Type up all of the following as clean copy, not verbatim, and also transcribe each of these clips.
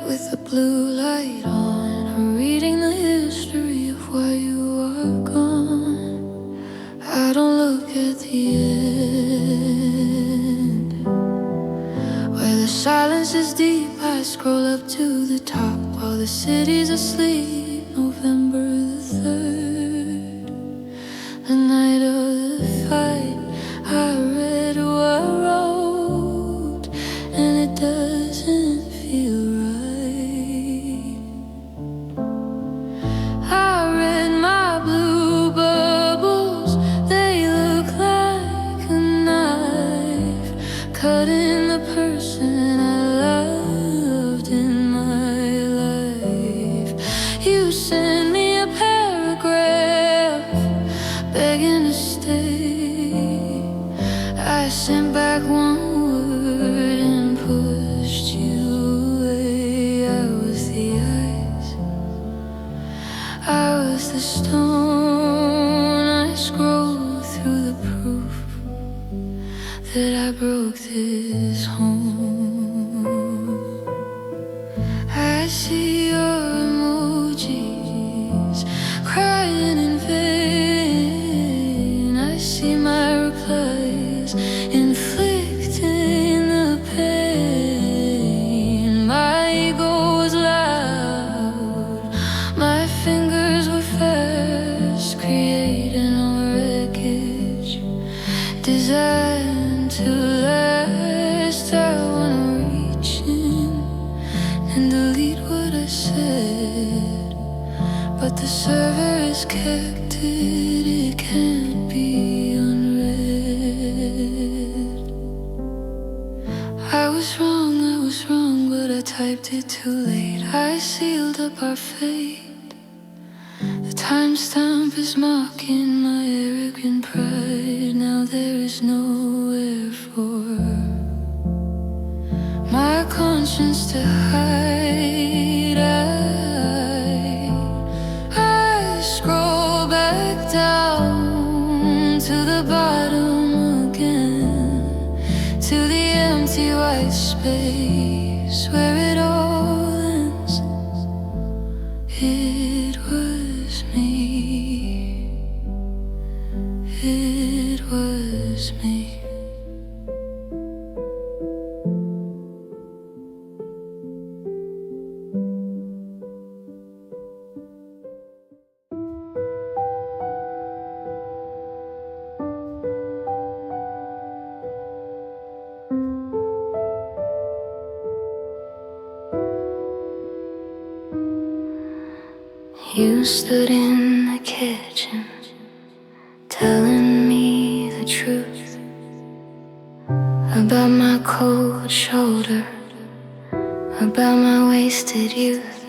with the blue light on. I'm reading the history of why you are gone. I don't look at the end. Where the silence is deep, I scroll up to the top while the city's asleep. November the 3rd, the night of the fight. I read what I wrote, and it doesn't feel right. I read my blue bubbles, they look like a knife, cutting the person I loved in my life. You sent me a paragraph begging to stay. I sent back one word and pushed you away. I was the ice, I was the stone. I scrolled through the proof that I broke this home. I see your emojis crying in vain. I see my replies inflicting the pain. My ego was loud, my fingers were fast, creating a wreckage designed to last. I wanna reach in and delete what I said, but the server has kept it, it can't be unread. I was wrong, but I typed it too late. I sealed up our fate. The timestamp is mocking my arrogant pride. Now there is nowhere for my conscience to hide. I scroll back down to the bottom again, to the empty white space where it all ends. It was me. It was me. You stood in the kitchen, telling me the truth about my cold shoulder, about my wasted youth.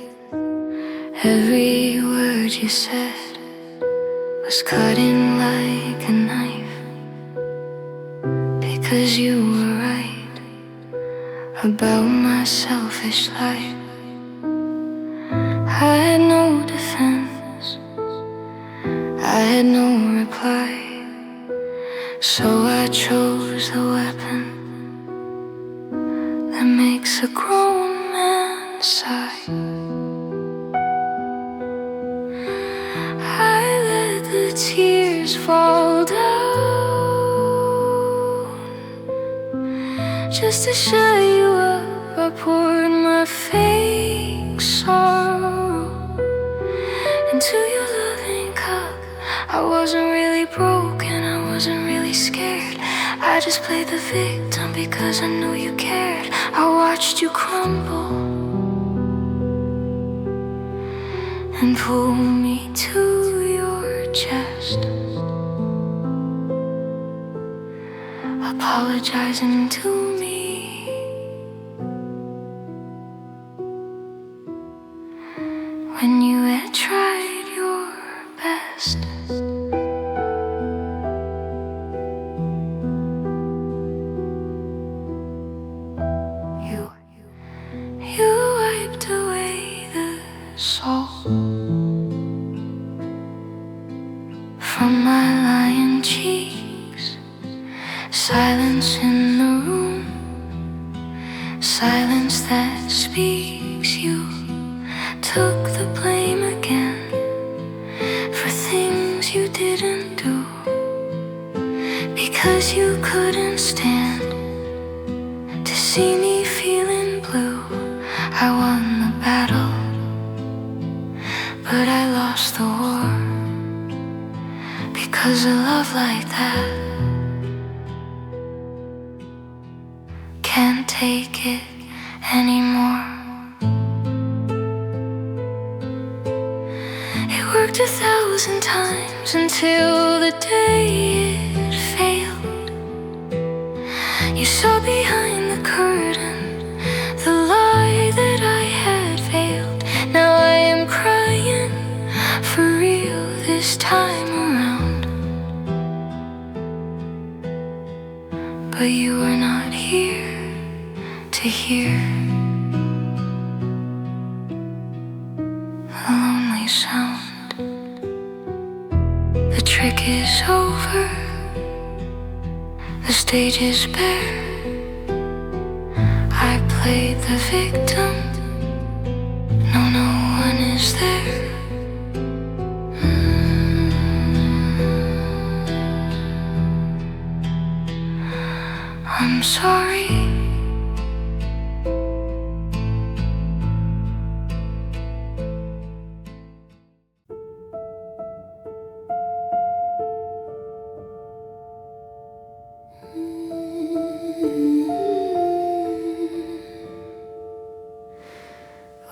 Every word you said was cutting like a knife, because you were right about my selfish life. I had no defense, I had no reply, so I chose the weapon that makes a grown man sigh. I let the tears fall down just to shut you up. I poured my fake sorrow into your loving cup. I wasn't really broken, I wasn't really scared. I just played the victim because I knew you cared. I watched you crumble and pull me to your chest, apologizing to me when you had tried your best. You wiped away the salt from my lying cheeks. Silence in the room, silence that speaks things you took the blame again for things you didn't do because you couldn't stand to see me feeling blue. I won the battle, but I lost the war because a love like that can't take it anymore. It worked 1,000 times until the day it failed. You saw behind the curtain the lie that I had veiled. Now I am crying for real this time around, but you were not here to hear a lonely sound. The trick is over, the stage is bare. I played the victim, no one is there. I'm sorry.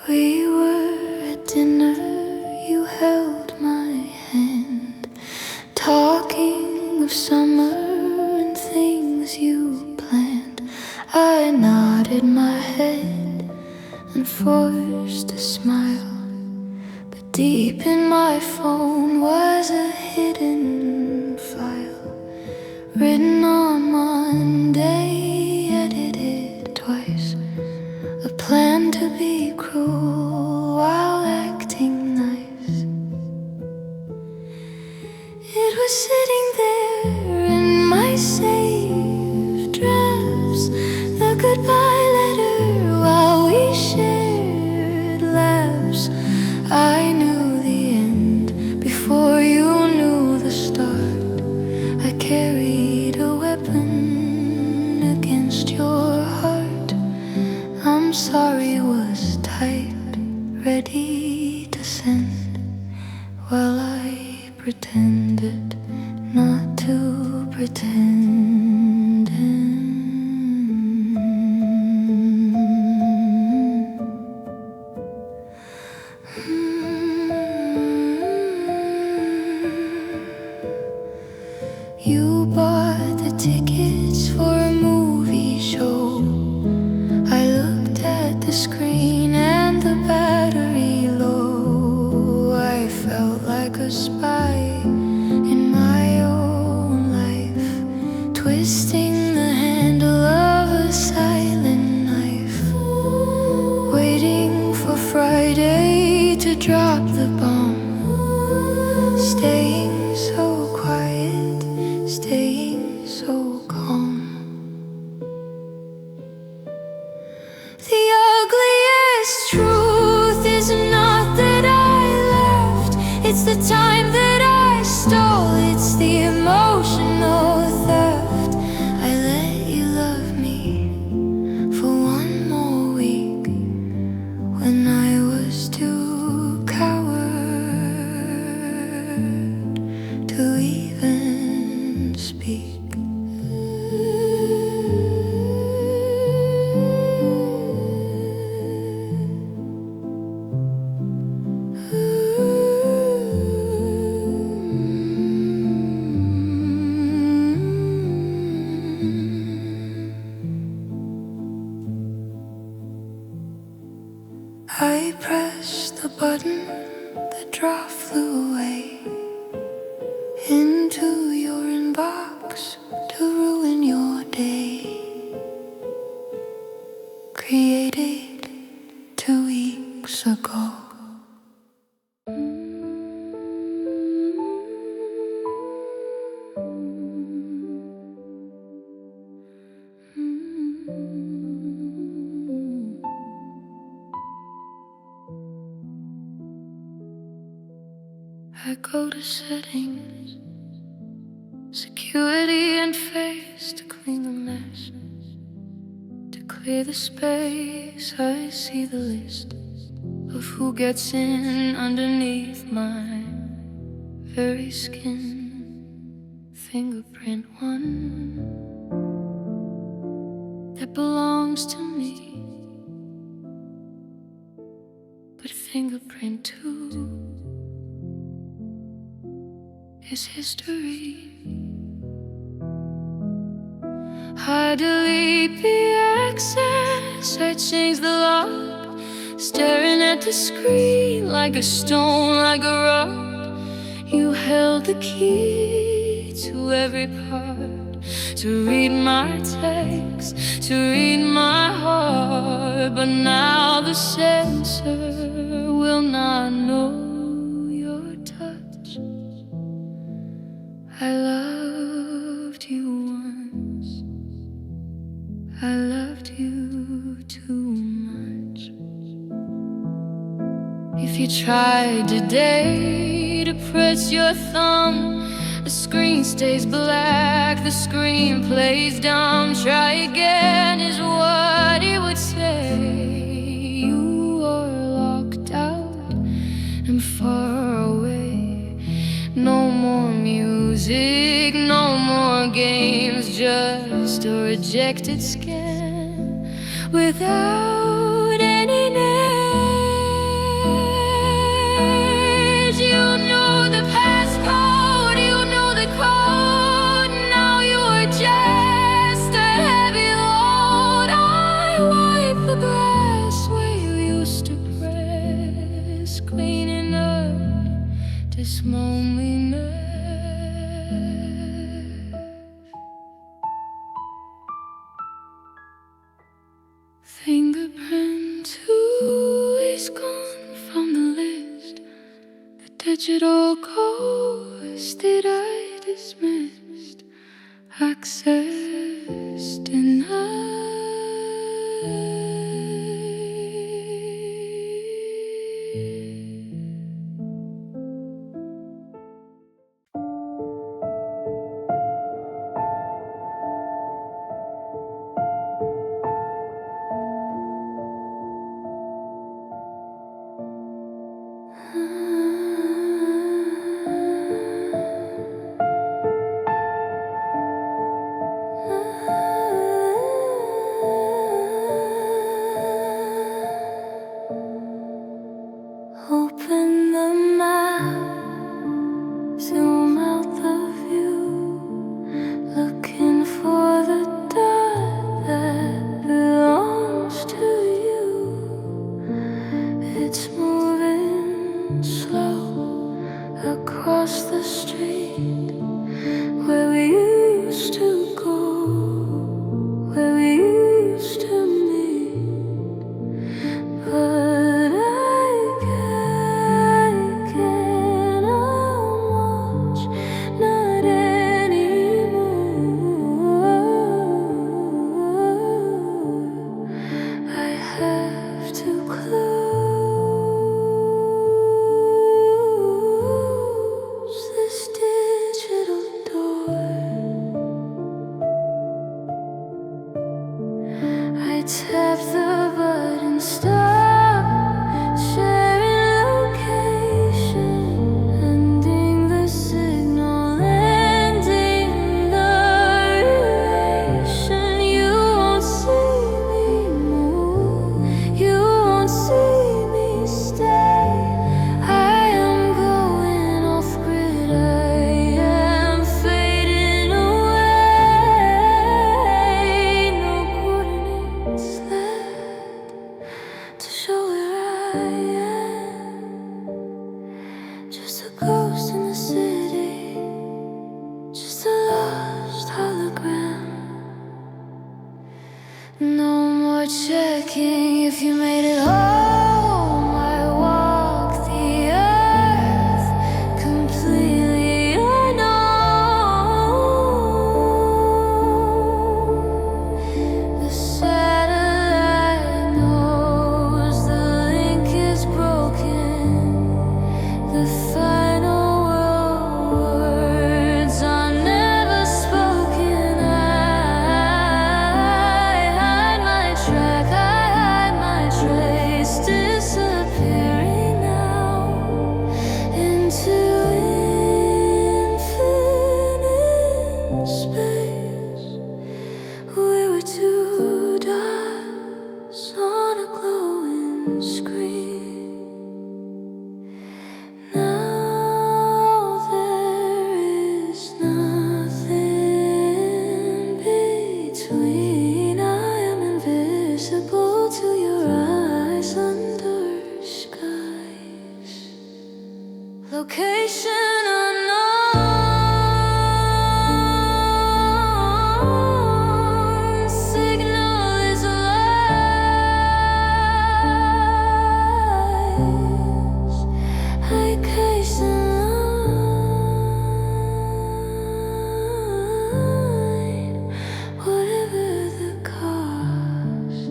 We were at dinner, you held my hand, talking of summer and things you planned. I nodded my head and forced a smile, but deep in my phone was a hidden file, written on Monday, edited twice. A plan to be cruel while acting nice. It was sitting there in my saved drafts, the goodbye letter while we shared laughs. I knew the end before you knew the start. I carried a weapon against your heart. I'm sorry, was typed, ready to send, while I pretended not to pretend. You bought the tickets for a movie show. I looked at the screen and the battery low. I felt like a spy in my own life, twisting the handle of a silent knife, waiting for Friday to drop the bomb, staying so quiet, staying so calm. The ugliest truth is not that I left, it's the time that I stole, it's the emotional theft. I let you love me for one more week when I was too coward to even speak. I pressed the button, the draft flew away into your inbox to ruin your day. Created 2 weeks ago. I go to settings, security and face to clean the mess. To clear the space, I see the list of who gets in underneath my very skin. Fingerprint one that belongs to me, but fingerprint two is history. I delete the access, I change the lock, staring at the screen like a stone, like a rock. You held the key to every part, to read my text, to read my heart. But now the censor will not know your touch. I loved you once, I loved you too much. If you tried today to press your thumb, the screen stays black, the screen plays dumb. Try again is what he would say. You are locked out and far away. No more music, no more games, just a rejected scan without any names. You know the passcode, you know the code. Now you're just a heavy load. I wipe the grass where you used to press, cleaning up this loneliness. Fingerprint two is gone from the list. The digital ghost that I dismissed. Access denied. Open the map, zoom out the view, looking for the dot that belongs to you. It's moving slow across the street where we used to go, where we used to meet. But I cannot watch, not anymore. I have to close this digital door. I tap the button, stop sharing location, ending the signal, ending the relation. You won't see me move, you won't see me stay. I am going off grid, I am fading away. No coordinates left to show where I am. Just a ghost in the city, just a lost hologram. No more checking if you made it home. I walk the earth completely unknown. The satellite knows the link is broken. screen. Now there is nothing between. I am invisible to your eyes under skies. Location unknown, signal is lies. I case in line, whatever the cost.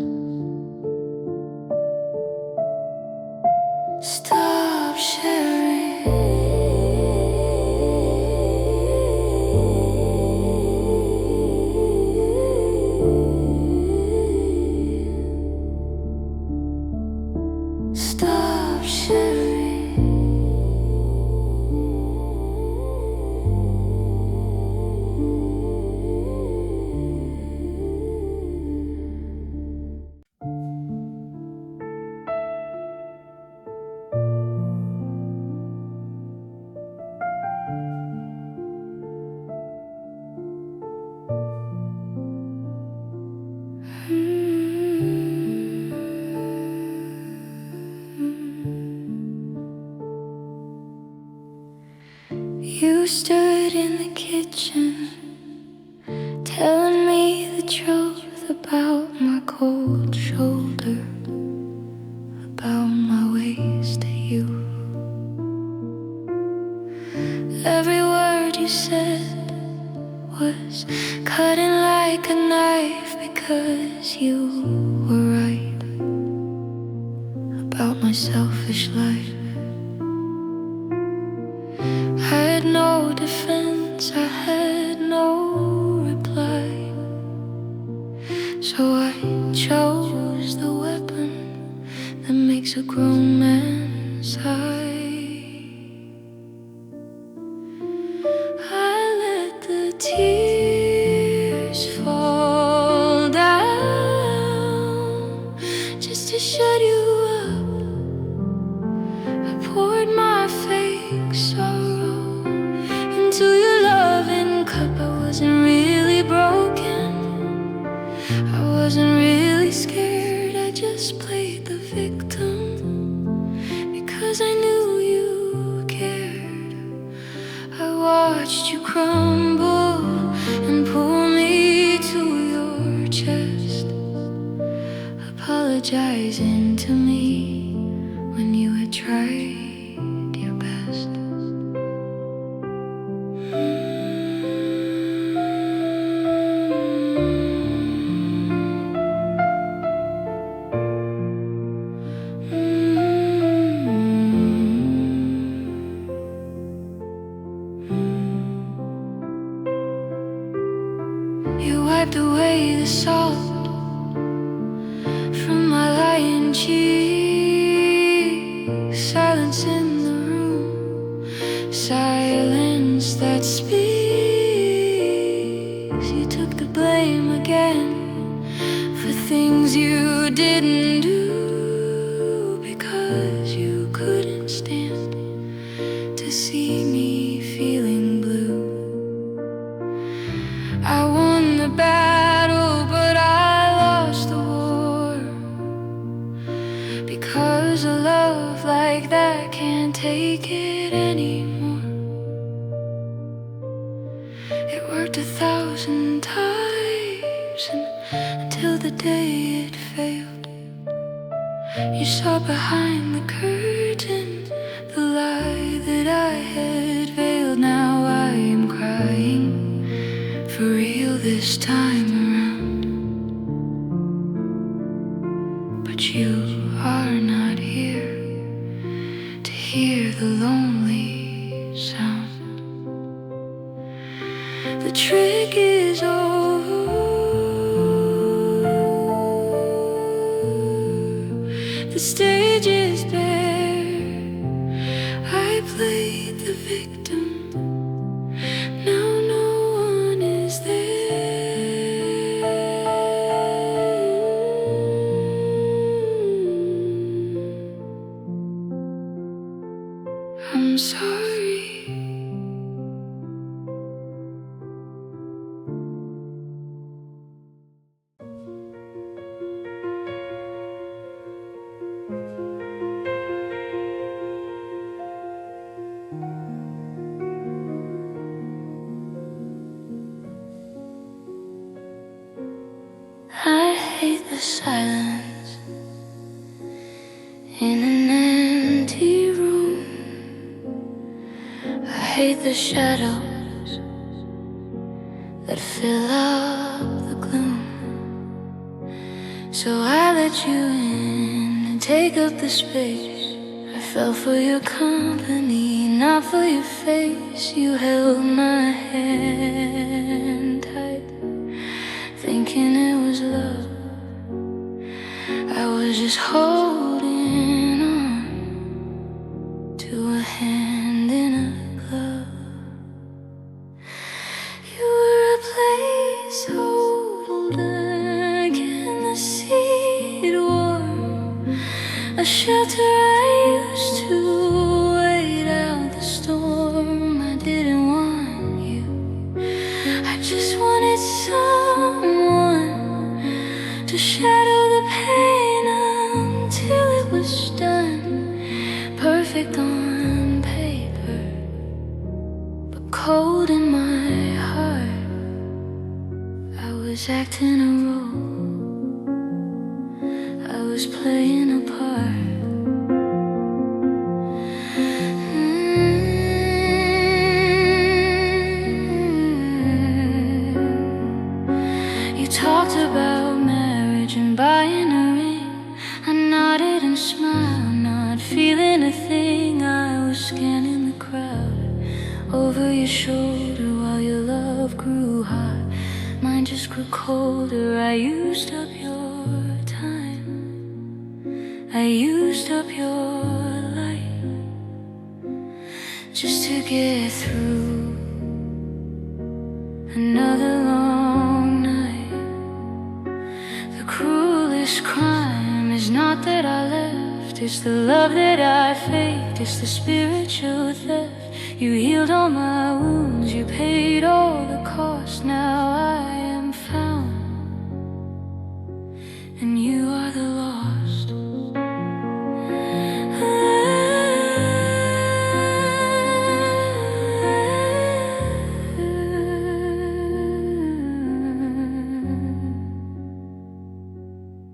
Stop sharing. Stop sharing. You stood in the kitchen, telling me the truth about my cold shoulder, about my ways to you. Every word you said was cutting like a knife, because you were right about my selfish life. I had no defense, I had no reply, so I chose the weapon that makes a grown man sigh. I let the tears fall down just to shut you up. I poured my fake sorrow into your loving cup. I wasn't really broken, I wasn't really scared. I just played the victim because I knew you cared. I watched you crumble and pull me to your chest, apologizing to me when you had tried your best. You wiped away the salt from my lying cheek. Silence in the room, silence that speaks. You took the blame again for things you didn't do, because you couldn't stand to see me feeling blue. I won the battle, but I lost the war, because a love like that can't take it anymore. It worked 1,000 times until the day it failed. You saw behind the curtain the lie that I had veiled. Now I am crying for real this time around, but you are not here to hear the lonely sound. The trick is over, the stage is bare. I played the victim, now no one is there. I'm sorry. I hate the silence in an empty room. I hate the shadows that fill up the gloom. So I let you in and take up the space. I fell for your company, not for your face. You held my hand tight, thinking it was love. I was just holding on to a hand in a glove. You were a placeholder, getting the seat warm, a shelter I used to wait out the storm. I didn't want you, I just wanted someone to shadow the pain until it was done. Perfect on paper, but cold in my heart. I was acting a role, I was playing a part. You talked about marriage and buying a ring. I nodded and smiled, not feeling a thing. I was scanning the crowd over your shoulder while your love grew hot. Mine just grew colder. I used up your time, I used up your light, just to get through another long night. The cruelest crime is not that I left, it's the love that I faked, it's the spiritual theft. You healed all my wounds, you paid all the cost. Now I am found, and you are the lost.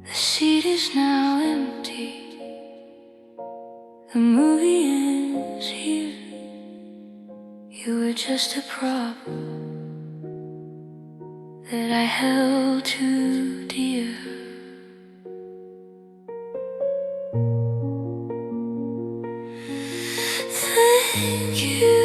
The seat is now empty, the movie ends here. You were just a prop that I held too dear. Thank you.